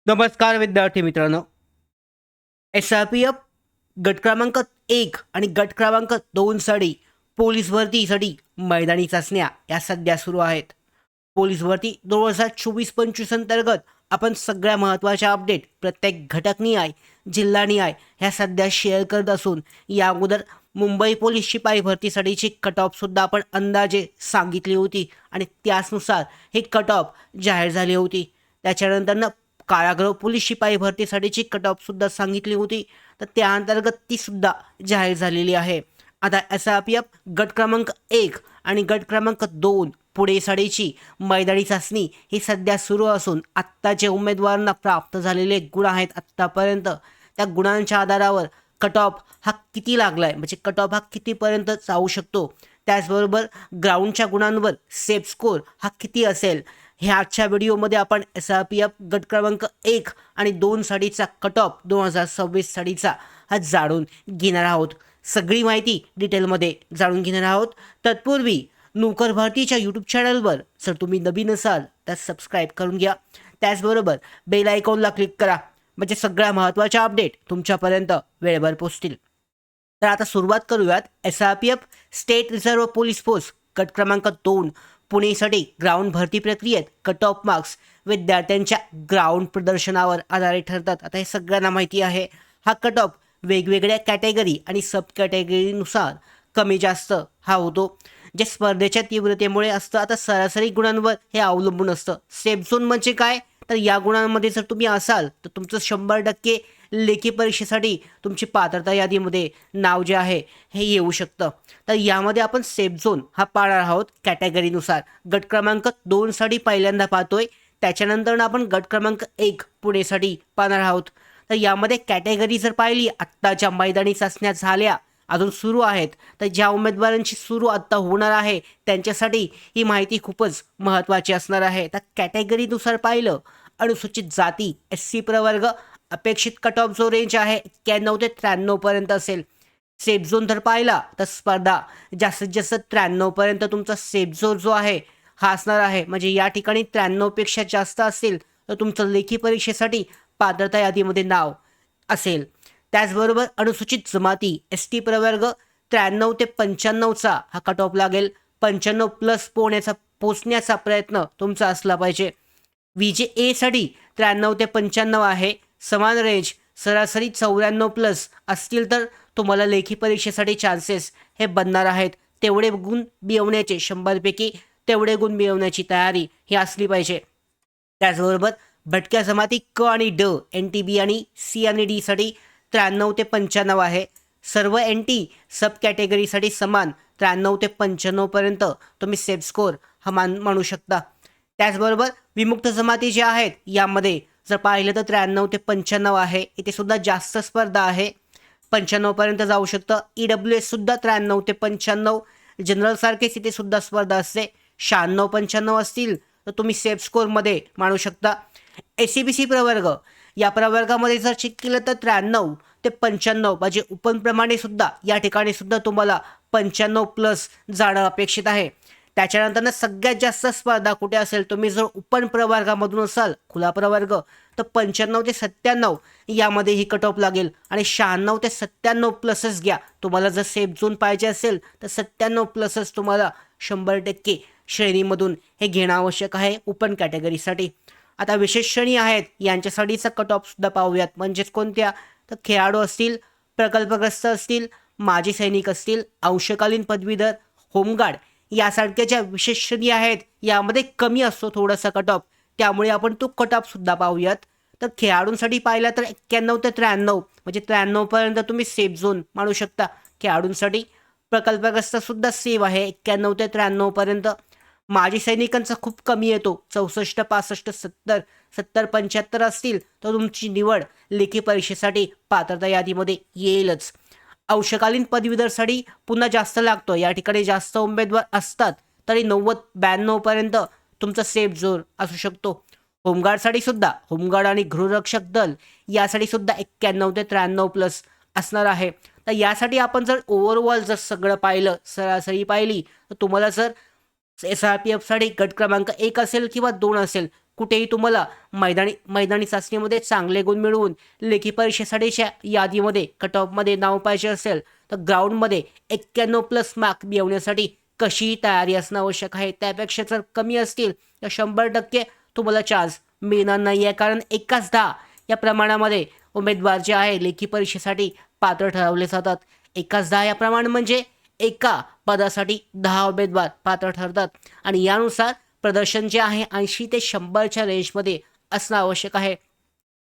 नमस्कार विद्यार्थी मित्रांनो. SRPF गट क्रमांक 1 आणि गट क्रमांक 2 साठी पोलीस भरतीसाठी मैदानी चाचण्या या सध्या सुरू आहेत. पोलीस भरती 2024-25 अंतर्गत आपण सगळ्या महत्त्वाच्या अपडेट प्रत्येक घटकनिहाय, जिल्हानिहाय ह्या सध्या शेअर करत असून या अगोदर मुंबई पोलीस शिपाई भरतीसाठीची कट ऑफसुद्धा आपण अंदाजे सांगितली होती आणि त्याचनुसार हे कट ऑफ जाहीर झाली होती. त्याच्यानंतरनं कारागृह पोलीस शिपाई भरतीसाठीची कट ऑफसुद्धा सांगितली होती, तर त्या अंतर्गत तीसुद्धा जाहीर झालेली आहे. आता SRPF गट क्रमांक 1 आणि गट क्रमांक 2 पुणे साडीची मैदानी चाचणी ही सध्या सुरू असून आत्ता जे उमेदवारांना प्राप्त झालेले गुण आहेत आत्तापर्यंत, त्या गुणांच्या आधारावर कट ऑफ हा किती लागला आहे, म्हणजे कट ऑफ हा कितीपर्यंत जाऊ शकतो, त्याचबरोबर ग्राउंडच्या गुणांवर सेफ स्कोर हा किती असेल, हे आजच्या व्हिडिओमध्ये आपण SRPF गट क्रमांक 1 आणि 2 साठीचा कट ऑफ 2026 साठीचा हा जाणून घेणार आहोत. सगळी माहिती डिटेलमध्ये जाणून घेणार आहोत. तत्पूर्वी नोकर भरतीच्या यूट्यूब चॅनलवर जर तुम्ही नवीन असाल तर सबस्क्राईब करून घ्या. त्याचबरोबर बेल आयकॉनला क्लिक करा, म्हणजे सगळ्या महत्त्वाच्या अपडेट तुमच्यापर्यंत वेळेवर पोहोचतील. तर आता सुरुवात करूयात. SRPF state reserve police force गट क्रमांक 2 पुणेसाठी ग्राउंड भरती प्रक्रियेत कट ऑफ मार्क्स विद्यार्थ्यांच्या ग्राउंड प्रदर्शनावर आधारित ठरतात. आता हे सगळ्यांना माहिती आहे. हा कट ऑफ वेगवेगळ्या कॅटेगरी आणि सब कॅटेगरीनुसार कमी जास्त हा होतो, जे स्पर्धेच्या तीव्रतेमुळे असतं. आता सरासरी गुणांवर हे अवलंबून असतं. सेफ झोन म्हणजे काय, तर या गुणांमध्ये जर तुम्ही असाल तर तुमचं 100% लेखी परीक्षेसाठी तुमची पात्रता यादीमध्ये नाव जे आहे हे येऊ शकतं. तर यामध्ये आपण सेफ झोन हा पाळणार आहोत कॅटेगरीनुसार. गट क्रमांक 2 साठी पहिल्यांदा पाहतोय, त्याच्यानंतर आपण गट क्रमांक 1 पुणेसाठी पाहणार आहोत. तर यामध्ये कॅटेगरी जर पाहिली, आत्ताच्या मैदानी चाचण्या झाल्या, अजून सुरू आहेत, तर ज्या उमेदवारांची सुरू आत्ता होणार आहे त्यांच्यासाठी ही माहिती खूपच महत्त्वाची असणार आहे. तर कॅटेगरीनुसार पाहिलं, अनुसूचित जाती SC प्रवर्ग अपेक्षित कट ऑफ जो रेंज आहे 91 ते 93 पर्यंत असेल. सेफ झोन जर पाहिला तर स्पर्धा जास्तीत जास्त 93 पर्यंत तुमचा सेफ झोन जो आहे हा असणार आहे. म्हणजे या ठिकाणी 93 पेक्षा जास्त असेल तर तुमचं लेखी परीक्षेसाठी पात्रता यादीमध्ये नाव असेल. त्याचबरोबर अनुसूचित जमाती ST प्रवर्ग 93 ते 95चा हा कट ऑफ लागेल. 95 प्लस पोहोचण्याचा प्रयत्न तुमचा असला पाहिजे. VJA साठी 93 ते 95 आहे. समान रेंज सरासरी 94 प्लस असतील तर तुम्हाला लेखी परीक्षेसाठी चान्सेस हे बनणार आहेत. तेवढे गुण मिळवण्याचे 100पैकी तेवढे गुण मिळवण्याची तयारी ही असली पाहिजे. त्याचबरोबर भटक्या जमाती क आणि ड NTB आणि C आणि D साठी 93 ते 95 आहे. सर्व NT सब कॅटेगरीसाठी समान 93 ते 95 पर्यंत तुम्ही सेफ स्कोर हा मानू शकता. त्याचबरोबर विमुक्त जमाती ज्या आहेत यामध्ये जर पाहिलं तर 93 ते 95 आहे. इथे सुद्धा जास्त स्पर्धा आहे, 95 पर्यंत जाऊ शकतं. EWS सुद्धा 93 ते 95. जनरल सारखेच इथे सुद्धा स्पर्धा असते. 96-95 असतील तर तुम्ही सेफ स्कोरमध्ये मानू शकता. SCBC प्रवर्ग या प्रवर्गामध्ये जर चेक केलं तर 93 ते 95, म्हणजे उपनप्रमाणे सुद्धा या ठिकाणी सुद्धा तुम्हाला 95 प्लस जाणं अपेक्षित आहे. त्याच्यानंतर सगळ्यात जास्त स्पर्धा कुठे असेल, तुम्ही जर उपन प्रवर्गामधून असाल, खुला प्रवर्ग, तर 95 ते 97 यामध्ये ही कट ऑफ लागेल. आणि 96 ते 97 प्लसच घ्या. तुम्हाला जर सेफ झोन पाहिजे असेल तर 97 प्लसच तुम्हाला 100% श्रेणीमधून हे घेणं आवश्यक आहे ओपन कॅटेगरीसाठी. आता विशेष श्रेणी आहेत यांच्यासाठीचा कट ऑफसुद्धा पाहूयात. म्हणजेच कोणत्या, तर खेळाडू असतील, प्रकल्पग्रस्त असतील, माजी सैनिक असतील, अंशकालीन पदवीधर, होमगार्ड यासारख्या ज्या विशेष श्रेणी आहेत यामध्ये कमी असतो थोडासा कट ऑफ, त्यामुळे आपण तो कट ऑफसुद्धा पाहूयात. तर खेळाडूंसाठी पाहिला तर 91 ते 93, म्हणजे 93 पर्यंत तुम्ही सेफ झोन मानू शकता खेळाडूंसाठी. प्रकल्पग्रस्तसुद्धा सेफ आहे 91 ते 93 पर्यंत. माजी सैनिकांचा खूप कमी येतो, 64, 65, 70, 70, 75 असतील तर तुमची निवड लेखी परीक्षेसाठी पात्रता यादीमध्ये येईलच. अंशकालीन पदवीधरसाठी पुन्हा जास्त लागतो, या ठिकाणी जास्त उमेदवार असतात तरी 90-92 पर्यंत तुमचा सेफ झोन असू शकतो. होमगार्डसाठी सुद्धा, होमगार्ड आणि गृहरक्षक दल यासाठी सुद्धा 91 ते 93 प्लस असणार आहे. तर यासाठी आपण जर ओव्हरऑल जर सगळं पाहिलं, सरासरी पाहिली, तर तुम्हाला जर SRPF साठी गट क्रमांक 1 असेल किंवा 2 असेल, कुठेही तुम्हाला मैदानी चाचणीमध्ये चांगले गुण मिळवून लेखी परीक्षेसाठीच्या यादीमध्ये कट ऑफमध्ये नाव पाहिजे असेल तर ग्राउंडमध्ये 91+ मार्क मिळवण्यासाठी कशीही तयारी असणं आवश्यक आहे. त्यापेक्षा जर कमी असतील तर 100% तुम्हाला चान्स मिळणार नाही आहे, कारण 1/10 या प्रमाणामध्ये उमेदवार जे आहे लेखी परीक्षेसाठी पात्र ठरवले जातात. 1/10 या प्रमाण म्हणजे एका पदासाठी 10 उमेदवार पात्र ठरतात आणि यानुसार प्रदर्शन जे आहे 80 ते 100च्या रेंजमध्ये असणं आवश्यक आहे.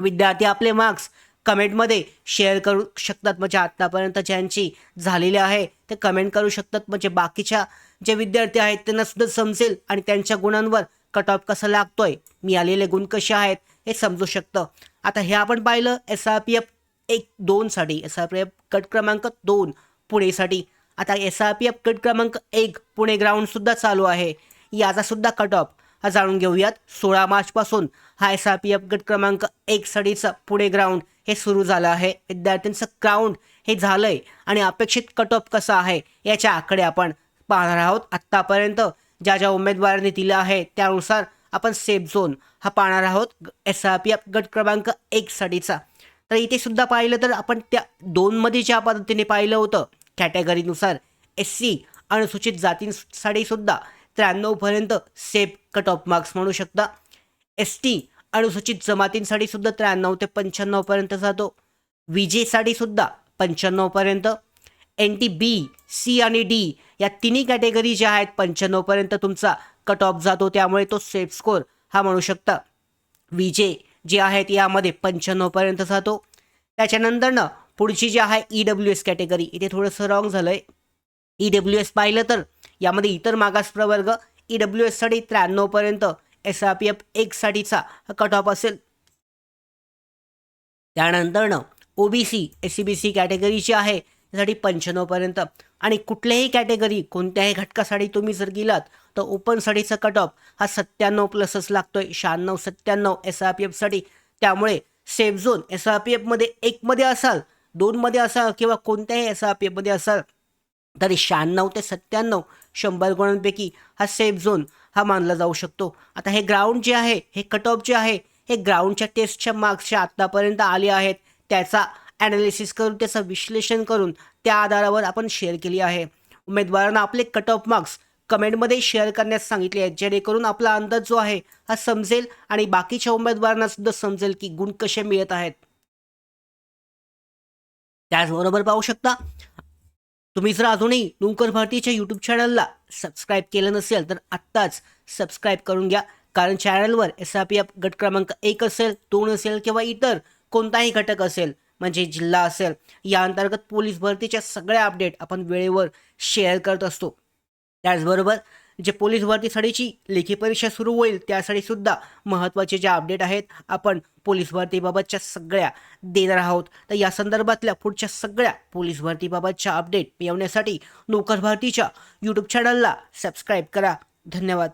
विद्यार्थी आपले मार्क्स कमेंटमध्ये शेअर करू शकतात, म्हणजे आत्तापर्यंत ज्यांची झालेली आहे ते कमेंट करू शकतात, म्हणजे बाकीच्या जे विद्यार्थी आहेत त्यांना सुद्धा समजेल आणि त्यांच्या गुणांवर कट ऑफ कसा लागतोय, मिळालेले गुण कसे आहेत हे समजू शकतं. आता हे आपण पाहिलं SRPF 1-2साठी, SRPF गट क्रमांक 2 पुणेसाठी. आता SRPF गट क्रमांक 1 पुणे ग्राउंडसुद्धा चालू आहे. याचा सुद्धा कट ऑफ हा जाणून घेऊयात. 16 मार्चपासून हा SRPF गट क्रमांक 1 साठीचं पुणे ग्राउंड हे सुरू झालं आहे. विद्यार्थ्यांचं ग्राउंड हे झालंय आणि अपेक्षित कट ऑफ कसा आहे याच्या आकडे आपण पाहणार आहोत. आत्तापर्यंत ज्या उमेदवारांनी दिलं आहे त्यानुसार आपण सेफ झोन हा पाहणार आहोत SRPF गट क्रमांक 1 साठीचा. तर इथे सुद्धा पाहिलं तर आपण त्या 2मध्ये ज्या पद्धतीने पाहिलं होतं कॅटेगरीनुसार SC अनुसूचित जातींसाठी सुद्धा 93पर्यंत सेफ कट ऑफ मार्क्स म्हणू शकता. ST अनुसूचित जमातींसाठी सुद्धा 93 ते 95पर्यंत जातो. VJ साठी सुद्धा 95पर्यंत. NTB, C आणि D या तिन्ही कॅटेगरी ज्या आहेत 95पर्यंत तुमचा कट ऑफ जातो, त्यामुळे तो सेफ स्कोर हा म्हणू शकता. VJ जे आहेत यामध्ये 95पर्यंत जातो. त्याच्यानंतरनं पुढची जी आहे EWS कॅटेगरी, इथे थोडंसं रॉंग झालं आहे. EWS पाहिलं तर यामध्ये इतर मागास प्रवर्ग EWS साठी 93पर्यंत SRPF 1 साठीचा कट ऑफ असेल. त्यानंतरनं OBC, SCBC कॅटेगरी जी आहे त्यासाठी 95पर्यंत. आणि कुठल्याही कॅटेगरी कोणत्याही घटकासाठी तुम्ही जर गेलात तर ओपनसाठीचा कट ऑफ हा 97+ लागतोय, 96-97 SRPFसाठी. त्यामुळे सेफ झोन SRPFमध्ये 1मध्ये असाल, 2मध्ये असाल किंवा कोणत्याही SRPFमध्ये असाल तरी 96 ते 97 100 गुणांपैकी हा सेफ झोन हा मानला जाऊ शकतो. आता हे ग्राउंड जे आहे, हे कट ऑफ जे आहे, हे ग्राउंडच्या टेस्टच्या मार्क्सच्या आत्तापर्यंत आले आहेत त्याचा ॲनालिसिस करून, त्याचं विश्लेषण करून त्या आधारावर आपण शेअर केली आहे. उमेदवारांना आपले कट ऑफ मार्क्स कमेंटमध्ये शेअर करण्यास सांगितले आहेत, जेणेकरून आपला अंदाज जो आहे हा समजेल आणि बाकीच्या उमेदवारांना सुद्धा समजेल की गुण कसे मिळत आहेत. त्याचबरोबर पाहू शकता, तुम्ही जर अजूनही नोकर भारतीच्या यूट्यूब चॅनलला सबस्क्राईब केलं नसेल तर आत्ताच सबस्क्राईब करून घ्या, कारण चॅनलवर SRPF गट क्रमांक 1 असेल, 2 असेल किंवा इतर कोणताही घटक असेल, म्हणजे जिल्हा असेल, या अंतर्गत पोलीस भरतीच्या सगळ्या अपडेट आपण वेळेवर शेअर करत असतो. त्याचबरोबर जे पोलीस भरतीसाठीची लेखी परीक्षा सुरू होईल त्यासाठी सुद्धा महत्त्वाचे जे अपडेट आहेत आपण पोलीस भरतीबाबतच्या सगळ्या देणार आहोत. तर या संदर्भातल्या पुढच्या सगळ्या पोलीस भरतीबाबतच्या अपडेट मिळवण्यासाठी नोकर भारतीच्या यूट्यूब चॅनलला सबस्क्राईब करा. धन्यवाद.